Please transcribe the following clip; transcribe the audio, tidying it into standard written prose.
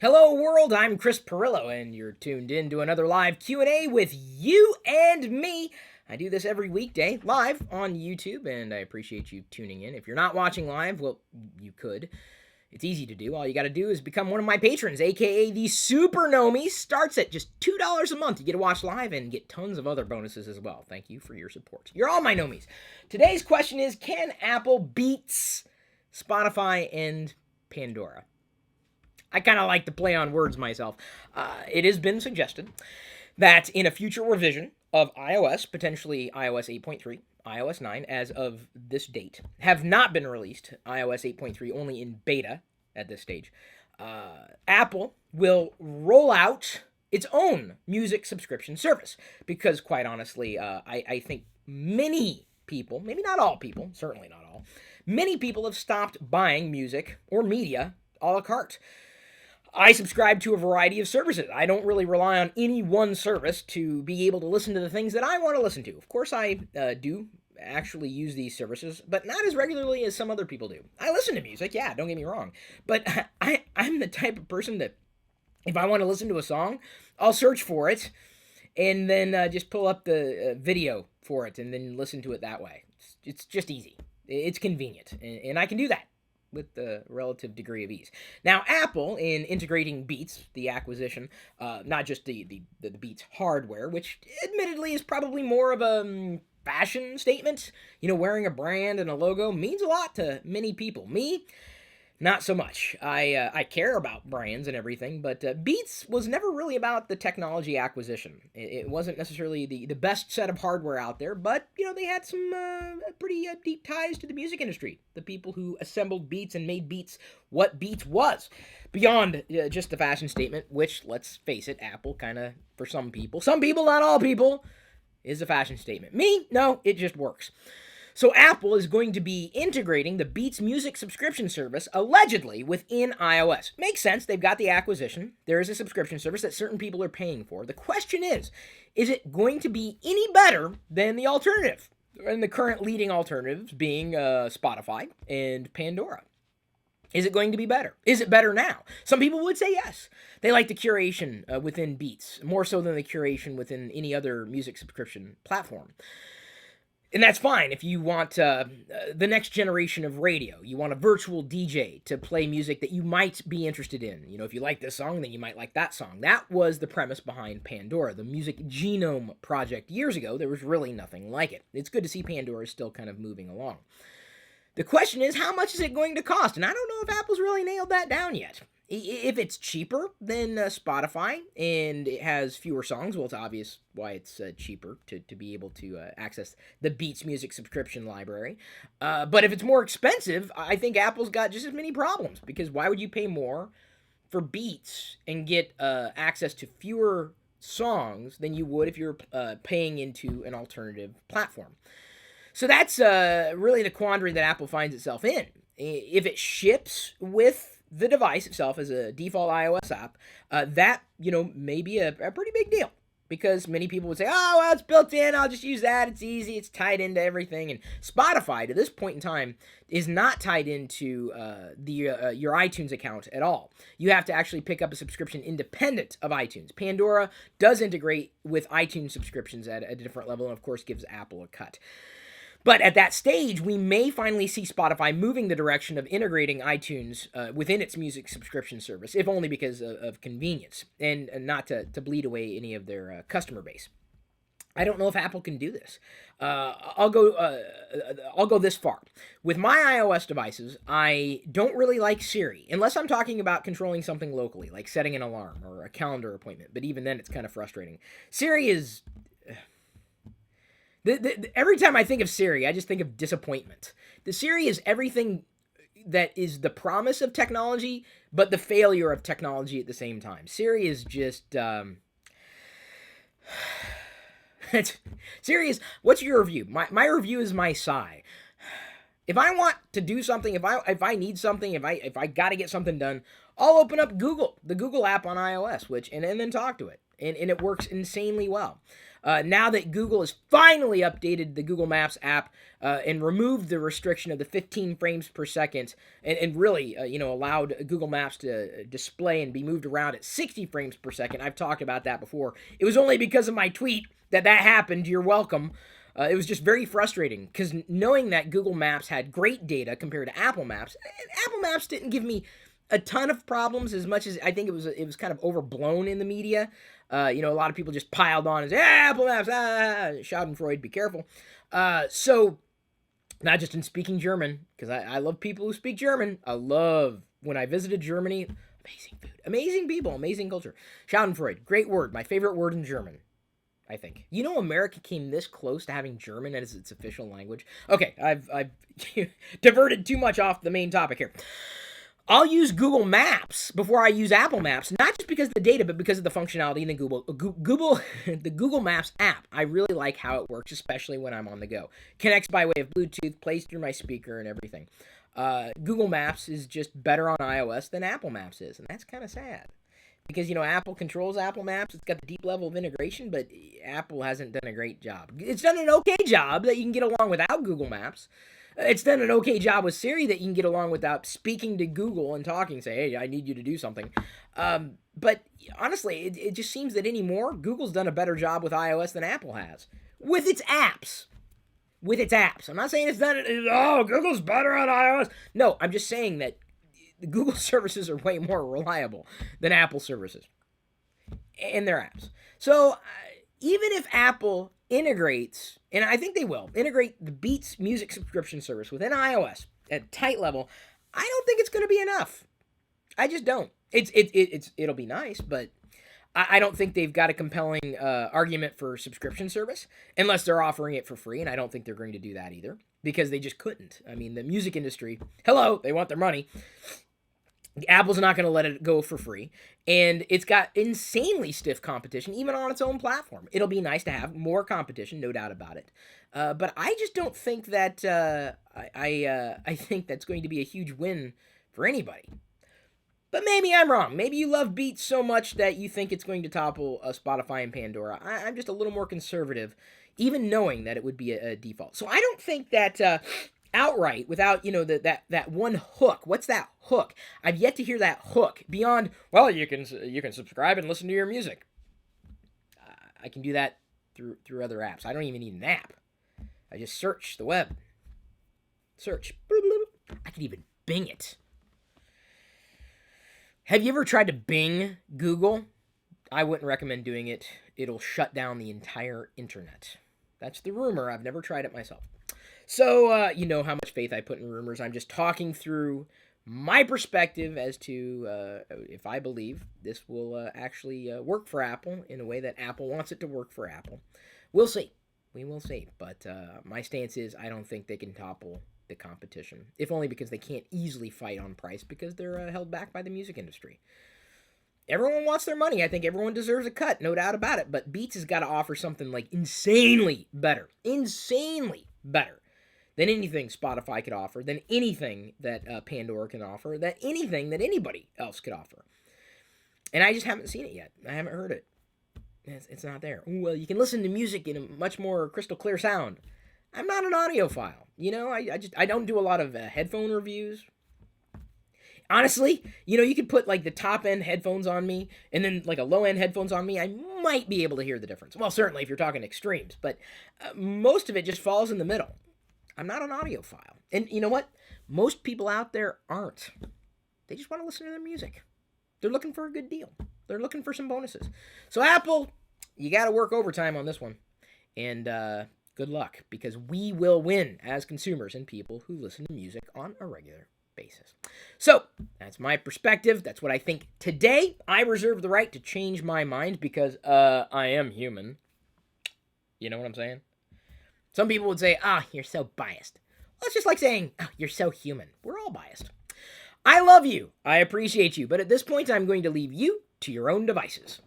Hello world, I'm Chris Pirillo and you're tuned in to another live Q&A with you and me. I do this every weekday live on YouTube and I appreciate you tuning in. If you're not watching live, well, you could. It's easy to do. All you got to do is become one of my patrons, aka the Super Nomies. Starts at just $2 a month. You get to watch live and get tons of other bonuses as well. Thank you for your support. You're all my Nomies. Today's question is, can Apple beats Spotify and Pandora? I kind of like to play on words myself. It has been suggested that in a future revision of iOS, potentially iOS 8.3, iOS 9, as of this date, have not been released. iOS 8.3 only in beta at this stage. Apple will roll out its own music subscription service because, quite honestly, I think many people, maybe not all people, certainly not all, many people have stopped buying music or media a la carte. I subscribe to a variety of services. I don't really rely on any one service to be able to listen to the things that I want to listen to. Of course, I do actually use these services, but not as regularly as some other people do. I listen to music, yeah, don't get me wrong. But I'm the type of person that if I want to listen to a song, I'll search for it and then just pull up the video for it and then listen to it that way. It's just easy. It's convenient, and I can do that with the relative degree of ease. Now, Apple, in integrating Beats, the acquisition, not just the Beats hardware, which admittedly is probably more of a fashion statement. You know, wearing a brand and a logo means a lot to many people. Me, not so much. I care about brands and everything, but Beats was never really about the technology acquisition. It wasn't necessarily the best set of hardware out there, but, you know, they had some pretty deep ties to the music industry. The people who assembled Beats and made Beats what Beats was. Beyond just the fashion statement, which, let's face it, Apple kind of, for some people, not all people, is a fashion statement. Me, no, it just works. So Apple is going to be integrating the Beats music subscription service, allegedly, within iOS. Makes sense. They've got the acquisition. There is a subscription service that certain people are paying for. The question is it going to be any better than the alternative? And the current leading alternatives being Spotify and Pandora. Is it going to be better? Is it better now? Some people would say yes. They like the curation within Beats, more so than the curation within any other music subscription platform. And that's fine if you want the next generation of radio. You want a virtual DJ to play music that you might be interested in. You know, if you like this song, then you might like that song. That was the premise behind Pandora, the music genome project years ago. There was really nothing like it. It's good to see Pandora is still kind of moving along. The question is, how much is it going to cost? And I don't know if Apple's really nailed that down yet. If it's cheaper than Spotify and it has fewer songs, well, it's obvious why it's cheaper to be able to access the Beats music subscription library. But if it's more expensive, I think Apple's got just as many problems, because why would you pay more for Beats and get access to fewer songs than you would if you're paying into an alternative platform? So that's really the quandary that Apple finds itself in. If it ships with the device itself as a default iOS app, that, you know, may be a pretty big deal, because many people would say, oh, well, it's built in, I'll just use that, it's easy, it's tied into everything. And Spotify, to this point in time, is not tied into your iTunes account at all. You have to actually pick up a subscription independent of iTunes. Pandora does integrate with iTunes subscriptions at a different level, and of course gives Apple a cut. But at that stage, we may finally see Spotify moving the direction of integrating iTunes within its music subscription service, if only because of convenience, and not to bleed away any of their customer base. I don't know if Apple can do this. I'll go this far. With my iOS devices, I don't really like Siri, unless I'm talking about controlling something locally, like setting an alarm or a calendar appointment. But even then, it's kind of frustrating. Siri is... Every time I think of Siri, I just think of disappointment. The Siri is everything that is the promise of technology, but the failure of technology at the same time. Siri is just... Siri is... What's your review? My review is my sigh. If I want to do something, if I need something, if I got to get something done, I'll open up Google, the Google app on iOS, and then talk to it. And it works insanely well. Now that Google has finally updated the Google Maps app and removed the restriction of the 15 frames per second, and really, allowed Google Maps to display and be moved around at 60 frames per second. I've talked about that before. It was only because of my tweet that happened. You're welcome. It was just very frustrating because knowing that Google Maps had great data compared to Apple Maps, Apple Maps didn't give me a ton of problems as much as I think it was kind of overblown in the media. A lot of people just piled on and say, Apple Maps, Schadenfreude, be careful. So, not just in speaking German, because I love people who speak German. I love, when I visited Germany, amazing food, amazing people, amazing culture. Schadenfreude, great word, my favorite word in German. I think. America came this close to having German as its official language. Okay, I've diverted too much off the main topic here. I'll use Google Maps before I use Apple Maps, not just because of the data, but because of the functionality in the Google Maps app. I really like how it works, especially when I'm on the go. Connects by way of Bluetooth, plays through my speaker and everything. Google Maps is just better on iOS than Apple Maps is, and that's kind of sad. Because, Apple controls Apple Maps. It's got the deep level of integration, but Apple hasn't done a great job. It's done an okay job that you can get along without Google Maps. It's done an okay job with Siri that you can get along without speaking to Google and talking, say, hey, I need you to do something. But honestly, it just seems that anymore, Google's done a better job with iOS than Apple has. With its apps. I'm not saying Google's better on iOS. No, I'm just saying that the Google services are way more reliable than Apple services and their apps. So even if Apple integrates, and I think they will, integrate the Beats music subscription service within iOS at a tight level, I don't think it's going to be enough. I just don't. It'll be nice, but I don't think they've got a compelling argument for subscription service unless they're offering it for free, and I don't think they're going to do that either because they just couldn't. I mean, the music industry, hello, they want their money. Apple's not going to let it go for free, and it's got insanely stiff competition, even on its own platform. It'll be nice to have more competition, no doubt about it. But I just don't think that I think that's going to be a huge win for anybody. But maybe I'm wrong. Maybe you love Beats so much that you think it's going to topple Spotify and Pandora. I'm just a little more conservative, even knowing that it would be a default. So I don't think that outright, without that one hook. What's that hook? I've yet to hear that hook beyond. Well, you can subscribe and listen to your music. I can do that through other apps. I don't even need an app. I just search the web. Search. I can even Bing it. Have you ever tried to Bing Google? I wouldn't recommend doing it. It'll shut down the entire internet. That's the rumor. I've never tried it myself. So, you know how much faith I put in rumors. I'm just talking through my perspective as to if I believe this will actually work for Apple in a way that Apple wants it to work for Apple. We'll see. We will see. But my stance is I don't think they can topple the competition, if only because they can't easily fight on price because they're held back by the music industry. Everyone wants their money. I think everyone deserves a cut, no doubt about it. But Beats has got to offer something like insanely better than anything Spotify could offer, than anything that Pandora can offer, than anything that anybody else could offer. And I just haven't seen it yet. I haven't heard it. It's not there. Well, you can listen to music in a much more crystal clear sound. I'm not an audiophile. I don't do a lot of headphone reviews. Honestly, you could put like the top end headphones on me and then like a low end headphones on me. I might be able to hear the difference. Well, certainly if you're talking extremes, but most of it just falls in the middle. I'm not an audiophile. And you know what? Most people out there aren't. They just want to listen to their music. They're looking for a good deal. They're looking for some bonuses. So Apple, you got to work overtime on this one. And good luck, because we will win as consumers and people who listen to music on a regular basis. So that's my perspective. That's what I think today. I reserve the right to change my mind because I am human. You know what I'm saying? Some people would say, you're so biased. Well, it's just like saying, you're so human. We're all biased. I love you. I appreciate you. But at this point, I'm going to leave you to your own devices.